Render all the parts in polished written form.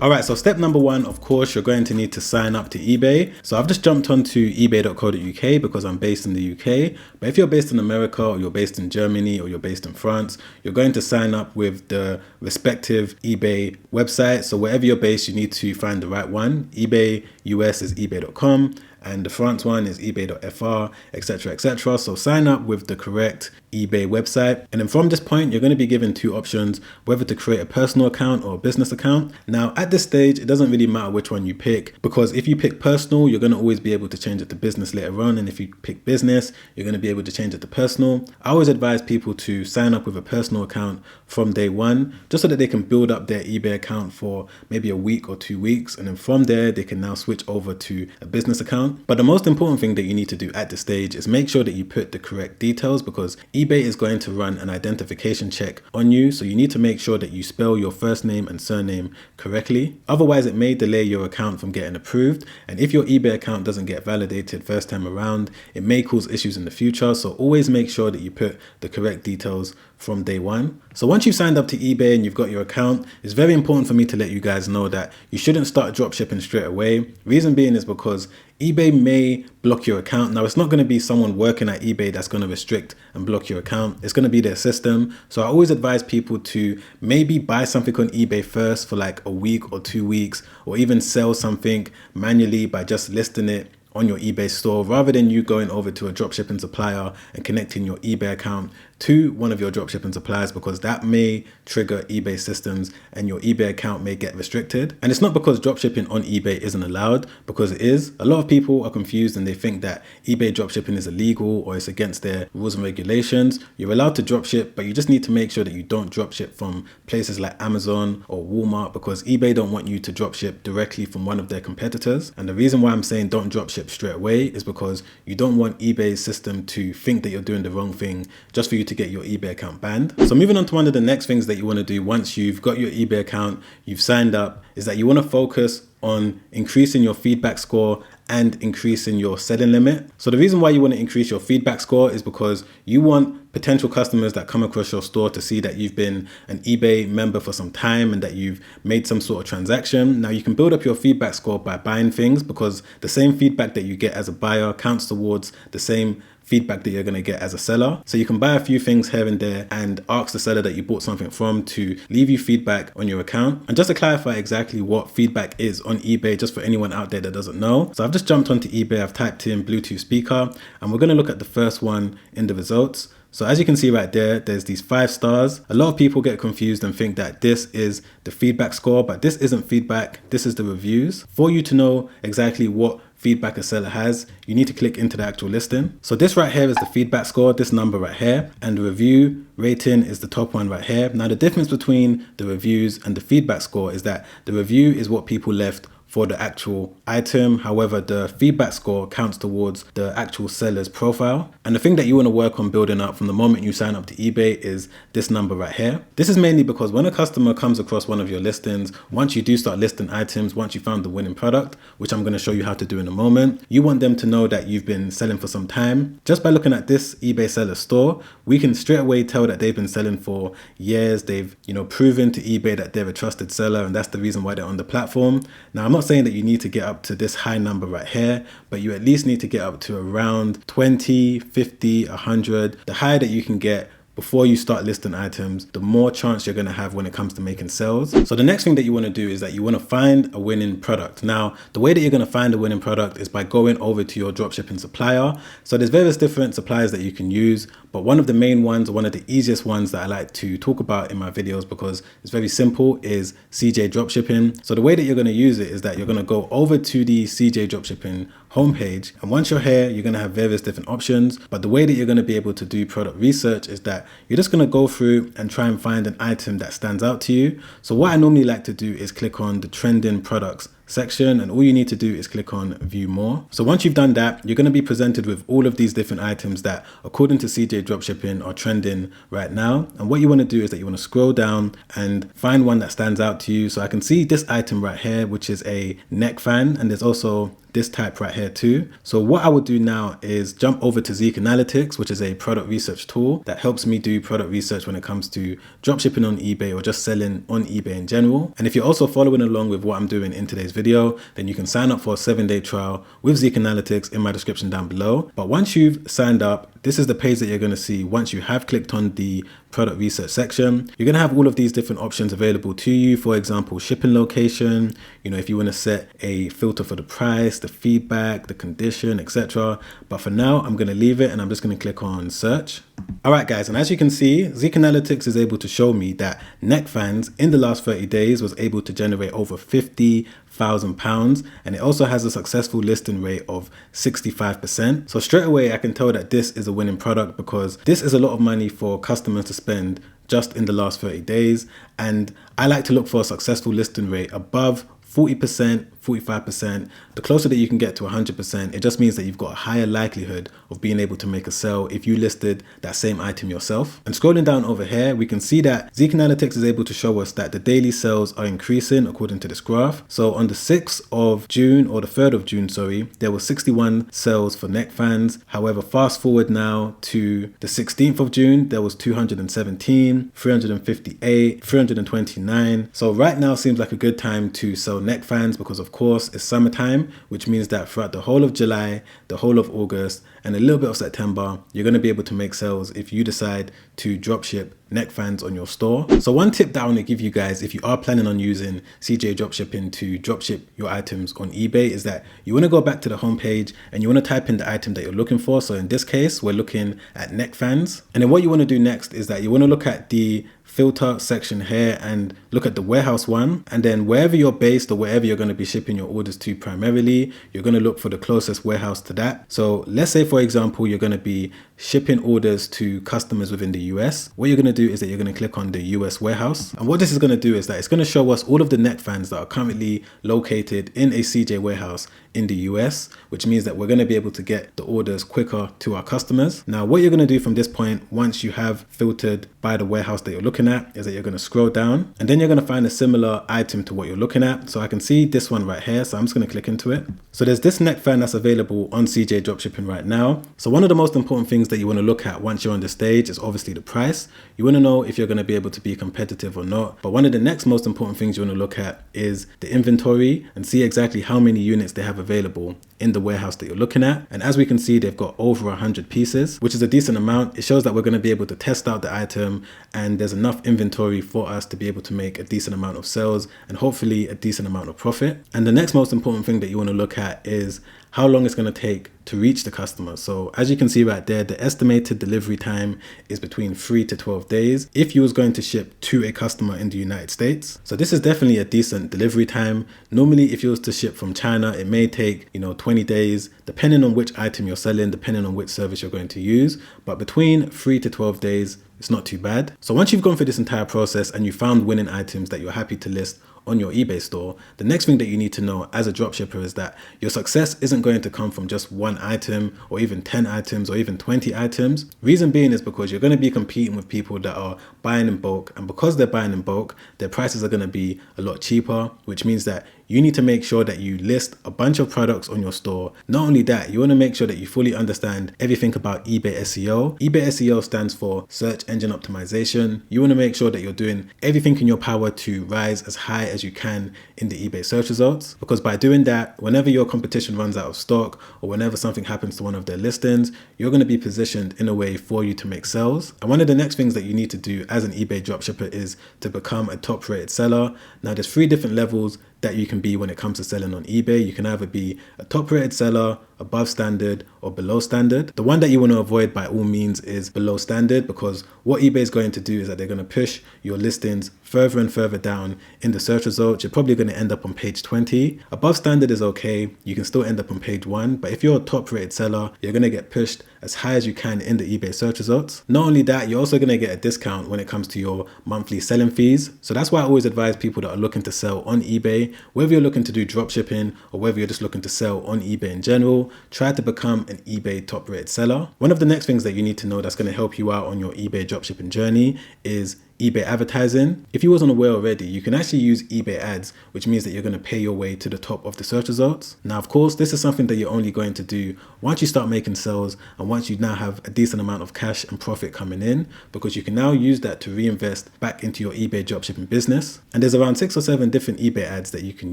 All right, so step number one, of course, you're going to need to sign up to eBay. So I've just jumped onto ebay.co.uk because I'm based in the UK. But if you're based in America or you're based in Germany or you're based in France, you're going to sign up with the respective eBay website. So wherever you're based, you need to find the right one. eBay US is ebay.com. And the France one is ebay.fr, etc., etc. So sign up with the correct eBay website. And then from this point, you're going to be given two options, whether to create a personal account or a business account. Now, at this stage, it doesn't really matter which one you pick, because if you pick personal, you're going to always be able to change it to business later on. And if you pick business, you're going to be able to change it to personal. I always advise people to sign up with a personal account from day one, just so that they can build up their eBay account for maybe a week or 2 weeks. And then from there, they can now switch over to a business account. But the most important thing that you need to do at this stage is make sure that you put the correct details, because eBay is going to run an identification check on you. So you need to make sure that you spell your first name and surname correctly. Otherwise, it may delay your account from getting approved. And if your eBay account doesn't get validated first time around, it may cause issues in the future. So always make sure that you put the correct details from day one. So once you've signed up to eBay and you've got your account, it's very important for me to let you guys know that you shouldn't start dropshipping straight away. Reason being is because eBay may block your account. Now, it's not going to be someone working at eBay that's going to restrict and block your account. It's going to be their system. So I always advise people to maybe buy something on eBay first for like a week or 2 weeks, or even sell something manually by just listing it on your eBay store, rather than you going over to a dropshipping supplier and connecting your eBay account to one of your dropshipping suppliers, because that may trigger eBay systems and your eBay account may get restricted. And it's not because dropshipping on eBay isn't allowed, because it is. A lot of people are confused and they think that eBay dropshipping is illegal or it's against their rules and regulations. You're allowed to dropship, but you just need to make sure that you don't dropship from places like Amazon or Walmart, because eBay don't want you to dropship directly from one of their competitors. And the reason why I'm saying don't dropship straight away is because you don't want eBay's system to think that you're doing the wrong thing just for you to get your eBay account banned. So moving on to one of the next things that you want to do once you've got your eBay account, you've signed up, is that you want to focus on increasing your feedback score and increasing your selling limit. So the reason why you want to increase your feedback score is because you want potential customers that come across your store to see that you've been an eBay member for some time and that you've made some sort of transaction. Now, you can build up your feedback score by buying things, because the same feedback that you get as a buyer counts towards the same feedback that you're going to get as a seller. So you can buy a few things here and there and ask the seller that you bought something from to leave you feedback on your account. And just to clarify exactly what feedback is on eBay, just for anyone out there that doesn't know. So I've just jumped onto eBay, I've typed in Bluetooth speaker, and we're going to look at the first one in the results. So as you can see right there, there's these 5 stars. A lot of people get confused and think that this is the feedback score, but this isn't feedback, this is the reviews. For you to know exactly what feedback a seller has, you need to click into the actual listing. So this right here is the feedback score, this number right here, and the review rating is the top one right here. Now, the difference between the reviews and the feedback score is that the review is what people left for the actual item. However, the feedback score counts towards the actual seller's profile. And the thing that you want to work on building up from the moment you sign up to eBay is this number right here. This is mainly because when a customer comes across one of your listings, once you do start listing items, once you found the winning product, which I'm going to show you how to do in a moment, you want them to know that you've been selling for some time. Just by looking at this eBay seller store, we can straight away tell that they've been selling for years. They've, proven to eBay that they're a trusted seller, and that's the reason why they're on the platform. Now, I'm not saying that you need to get up to this high number right here, but you at least need to get up to around 20, 50, 100. The higher that you can get before you start listing items, the more chance you're going to have when it comes to making sales. So the next thing that you want to do is that you want to find a winning product. Now, the way that you're going to find a winning product is by going over to your dropshipping supplier. So there's various different suppliers that you can use, but one of the main ones, or one of the easiest ones that I like to talk about in my videos because it's very simple, is CJ Dropshipping. So the way that you're going to use it is that you're going to go over to the CJ Dropshipping homepage, and once you're here, you're going to have various different options. But the way that you're going to be able to do product research is that you're just going to go through and try and find an item that stands out to you. So what I normally like to do is click on the trending products section, and all you need to do is click on view more. So once you've done that, you're going to be presented with all of these different items that according to CJ Dropshipping are trending right now. And what you want to do is that you want to scroll down and find one that stands out to you. So I can see this item right here, which is a neck fan, and there's also this type right here too. So what I would do now is jump over to Zeek Analytics, which is a product research tool that helps me do product research when it comes to dropshipping on eBay or just selling on eBay in general. And if you're also following along with what I'm doing in today's video, then you can sign up for a 7-day trial with Zeek Analytics in my description down below. But once you've signed up, this is the page that you're going to see once you have clicked on the product research section. You're going to have all of these different options available to you. For example, shipping location, if you want to set a filter for the price, the feedback, the condition, etc. But for now, I'm going to leave it and I'm just going to click on search. All right, guys, and as you can see, Zeek Analytics is able to show me that neck fans in the last 30 days was able to generate over £50,000, and it also has a successful listing rate of 65%. So straight away, I can tell that this is a winning product because this is a lot of money for customers to spend just in the last 30 days. And I like to look for a successful listing rate above 40%, 45%. The closer that you can get to 100%, it just means that you've got a higher likelihood of being able to make a sale if you listed that same item yourself. And scrolling down over here, we can see that Zeek Analytics is able to show us that the daily sales are increasing according to this graph. So on the 6th of June, or the 3rd of June, sorry, there were 61 sales for neck fans. However, fast forward now to the 16th of June, there was 217, 358, 329. So right now seems like a good time to sell neck fans because of course it's summertime, which means that throughout the whole of July, the whole of August, and a little bit of September, you're going to be able to make sales if you decide to dropship neck fans on your store. So one tip that I want to give you guys, if you are planning on using CJ Dropshipping to dropship your items on eBay, is that you want to go back to the homepage and you want to type in the item that you're looking for. So in this case, we're looking at neck fans. And then what you want to do next is that you want to look at the filter section here and look at the warehouse one, and then wherever you're based or wherever you're going to be shipping your orders to primarily, you're going to look for the closest warehouse to that. So let's say, for example, you're going to be shipping orders to customers within the US. What you're going to do is that you're going to click on the US warehouse, and what this is going to do is that it's going to show us all of the neck fans that are currently located in a CJ warehouse in the US, which means that we're going to be able to get the orders quicker to our customers. Now, what you're going to do from this point, once you have filtered by the warehouse that you're looking at, is that you're going to scroll down and then you're going to find a similar item to what you're looking at. So I can see this one right here. So I'm just going to click into it. So there's this neck fan that's available on CJ Dropshipping right now. So one of the most important things that you want to look at once you're on the stage is obviously the price. You want to know if you're going to be able to be competitive or not. But one of the next most important things you want to look at is the inventory and see exactly how many units they have available in the warehouse that you're looking at. And as we can see, they've got over 100 pieces, which is a decent amount. It shows that we're going to be able to test out the item and there's enough inventory for us to be able to make a decent amount of sales and hopefully a decent amount of profit. And the next most important thing that you want to look at is how long it's going to take to reach the customer. So as you can see right there, the estimated delivery time is between 3 to 12 days if you was going to ship to a customer in the United States. So this is definitely a decent delivery time. Normally, if you was to ship from China, it may take 20 days, depending on which item you're selling, depending on which service you're going to use. But between 3 to 12 days, it's not too bad. So once you've gone through this entire process and you found winning items that you're happy to list on your eBay store, the next thing that you need to know as a dropshipper is that your success isn't going to come from just one item or even 10 items or even 20 items. Reason being is because you're going to be competing with people that are buying in bulk, and because they're buying in bulk, their prices are going to be a lot cheaper, which means that you need to make sure that you list a bunch of products on your store. Not only that, you want to make sure that you fully understand everything about eBay SEO. eBay SEO stands for search engine optimization. You want to make sure that you're doing everything in your power to rise as high as you can in the eBay search results, because by doing that, whenever your competition runs out of stock or whenever something happens to one of their listings, you're going to be positioned in a way for you to make sales. And one of the next things that you need to do as an eBay dropshipper is to become a top rated seller. Now there's 3 different levels that you can be when it comes to selling on eBay. You can either be a top rated seller, above standard, or below standard. The one that you want to avoid by all means is below standard, because what eBay is going to do is that they're going to push your listings further and further down in the search results. You're probably going to end up on page 20. Above standard is okay. You can still end up on page 1, but if you're a top rated seller, you're going to get pushed as high as you can in the eBay search results. Not only that, you're also going to get a discount when it comes to your monthly selling fees. So that's why I always advise people that are looking to sell on eBay, whether you're looking to do drop shipping or whether you're just looking to sell on eBay in general, try to become an eBay top rated seller. One of the next things that you need to know that's going to help you out on your eBay dropshipping journey is eBay advertising. If you wasn't aware already, you can actually use eBay ads, which means that you're going to pay your way to the top of the search results. Now, of course, this is something that you're only going to do once you start making sales and once you now have a decent amount of cash and profit coming in, because you can now use that to reinvest back into your eBay dropshipping business. And there's around 6 or 7 different eBay ads that you can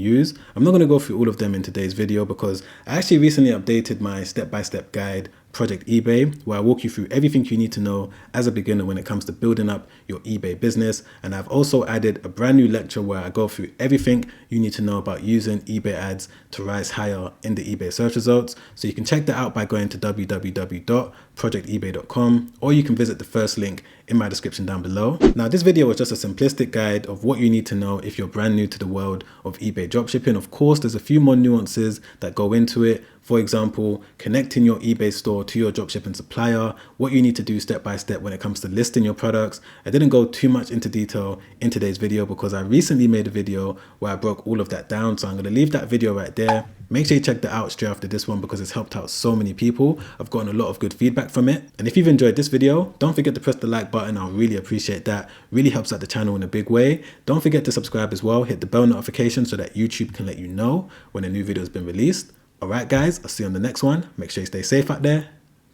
use. I'm not going to go through all of them in today's video because I actually recently updated my step-by-step guide, Project eBay, where I walk you through everything you need to know as a beginner when it comes to building up your eBay business. And I've also added a brand new lecture where I go through everything you need to know about using eBay ads to rise higher in the eBay search results. So you can check that out by going to www.projectebay.com, or you can visit the first link in my description down below. Now, this video was just a simplistic guide of what you need to know if you're brand new to the world of eBay dropshipping. Of course, there's a few more nuances that go into it. For example, connecting your eBay store to your dropshipping supplier, what you need to do step by step when it comes to listing your products. I didn't go too much into detail in today's video because I recently made a video where I broke all of that down. So I'm going to leave that video right there. Make sure you check that out straight after this one because it's helped out so many people. I've gotten a lot of good feedback from it. And if you've enjoyed this video, don't forget to press the like button. I'll really appreciate that. Really helps out the channel in a big way. Don't forget to subscribe as well. Hit the bell notification so that YouTube can let you know when a new video has been released. All right, guys, I'll see you on the next one. Make sure you stay safe out there.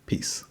Peace.